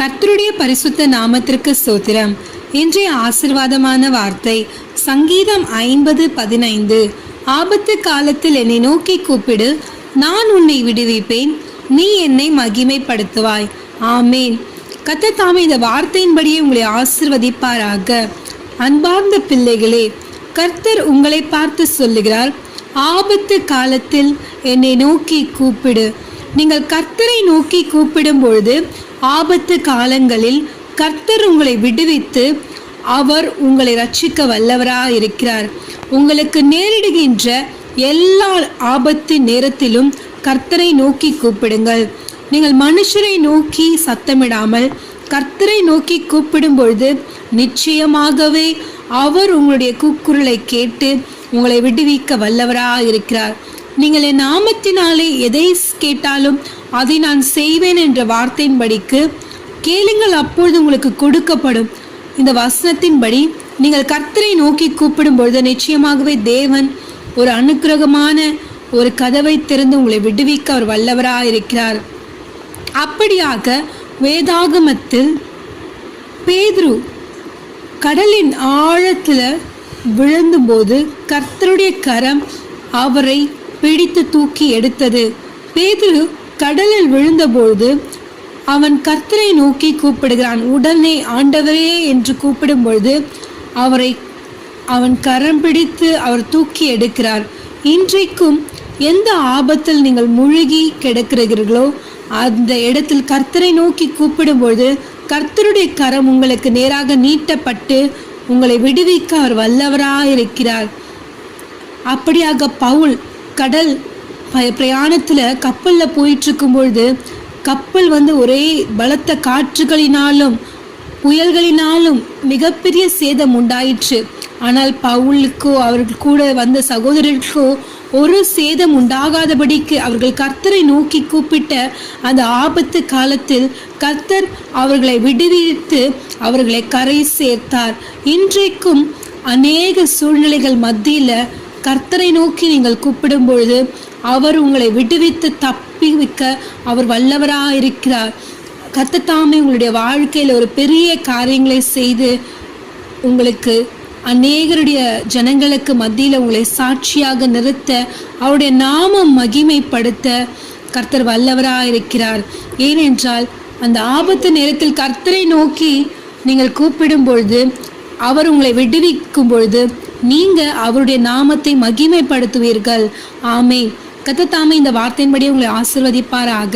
கர்த்தருடைய பரிசுத்த நாமத்திற்கு ஸ்தோத்திரம். இன்றைய ஆசீர்வாதமான வார்த்தை சங்கீதம் 50:15. ஆபத்து காலத்தில் என்னை நோக்கி கூப்பிடு, நான் உன்னை விடுவிப்பேன், நீ என்னை மகிமைப்படுத்துவாய். ஆமேன். கர்த்தர் தாமே இந்த வார்த்தையின்படியே உங்களை ஆசீர்வதிப்பாராக. அன்பார்ந்த பிள்ளைகளே, கர்த்தர் உங்களை பார்த்து சொல்லுகிறார், ஆபத்து காலத்தில் என்னை நோக்கி கூப்பிடு. நீங்கள் கர்த்தரை நோக்கி கூப்பிடும் பொழுது ஆபத்து காலங்களில் கர்த்தர் உங்களை விடுவித்து அவர் உங்களை ரட்சிக்க வல்லவராக இருக்கிறார். உங்களுக்கு நேரிடுகின்ற எல்லா ஆபத்து நேரத்திலும் கர்த்தரை நோக்கி கூப்பிடுங்கள். நீங்கள் மனுஷரை நோக்கி சத்தமிடாமல் கர்த்தரை நோக்கி கூப்பிடும் பொழுது நிச்சயமாகவே அவர் உங்களுடைய கூக்குரலை கேட்டு உங்களை விடுவிக்க வல்லவராக இருக்கிறார். நீங்கள் என் நாமத்தினாலே எதை கேட்டாலும் அதை நான் செய்வேன் என்ற வார்த்தையின்படிக்கு கேளுங்கள், அப்பொழுது உங்களுக்கு கொடுக்கப்படும். இந்த வசனத்தின்படி நீங்கள் கர்த்தரை நோக்கி கூப்பிடும் பொழுது நிச்சயமாகவே தேவன் ஒரு அனுக்கிரகமான ஒரு கதவை திறந்து உங்களை விடுவிக்க அவர் வல்லவராக இருக்கிறார். அப்படியாக வேதாகமத்தில் பேதுரு கடலின் ஆழத்தில் விழுந்தபோது கர்த்தருடைய கரம் அவரை பிடித்து தூக்கி எடுத்தது. பேதுரு கடலில் விழுந்தபோது அவன் கர்த்தரை நோக்கி கூப்பிடுகிறான். உடனே ஆண்டவரே என்று கூப்பிடும் பொழுது அவன் கரம் பிடித்து அவர் தூக்கி எடுக்கிறார். இன்றைக்கும் எந்த ஆபத்தில் நீங்கள் முழுகி கிடக்கிறீர்களோ அந்த இடத்தில் கர்த்தரை நோக்கி கூப்பிடும் பொழுது கர்த்தருடைய கரம் உங்களுக்கு நேராக நீட்டப்பட்டு உங்களை விடுவிக்க அவர் வல்லவராக இருக்கிறார். அப்படியாக பவுல் கடல் பிரயாணத்தில் கப்பலில் போயிட்டு இருக்கும் பொழுது கப்பல் ஒரே பலத்த காற்றுகளினாலும் புயல்களினாலும் மிகப்பெரிய சேதம் உண்டாயிற்று. ஆனால் பவுலுக்கோ அவர்கள் கூட வந்த சகோதரர்களுக்கோ ஒரு சேதம் உண்டாகாதபடிக்கு அவர்கள் கர்த்தரை நோக்கி கூப்பிட்ட அந்த ஆபத்து காலத்தில் கர்த்தர் அவர்களை விடுவித்து அவர்களை கரை சேர்த்தார். இன்றைக்கும் அநேக சூழ்நிலைகள் மத்தியில் கர்த்தரை நோக்கி நீங்கள் கூப்பிடும் பொழுது அவர் உங்களை விடுவித்து தப்பிவிக்க அவர் வல்லவராக இருக்கிறார். கர்த்தர் தாமே உங்களுடைய வாழ்க்கையில் ஒரு பெரிய காரியங்களை செய்து உங்களுக்கு அநேகருடைய ஜனங்களுக்கு மத்தியில் உங்களை சாட்சியாக நிறுத்த அவருடைய நாமம் மகிமைப்படுத்த கர்த்தர் வல்லவராக இருக்கிறார். ஏனென்றால் அந்த ஆபத்து நேரத்தில் கர்த்தரை நோக்கி நீங்கள் கூப்பிடும் பொழுது அவர் உங்களை விடுவிக்கும் பொழுது நீங்கள் அவருடைய நாமத்தை மகிமைப்படுத்துவீர்கள். ஆமென். கர்த்தர் தாமே இந்த வார்த்தையின்படி உங்களை ஆசீர்வதிப்பாராக.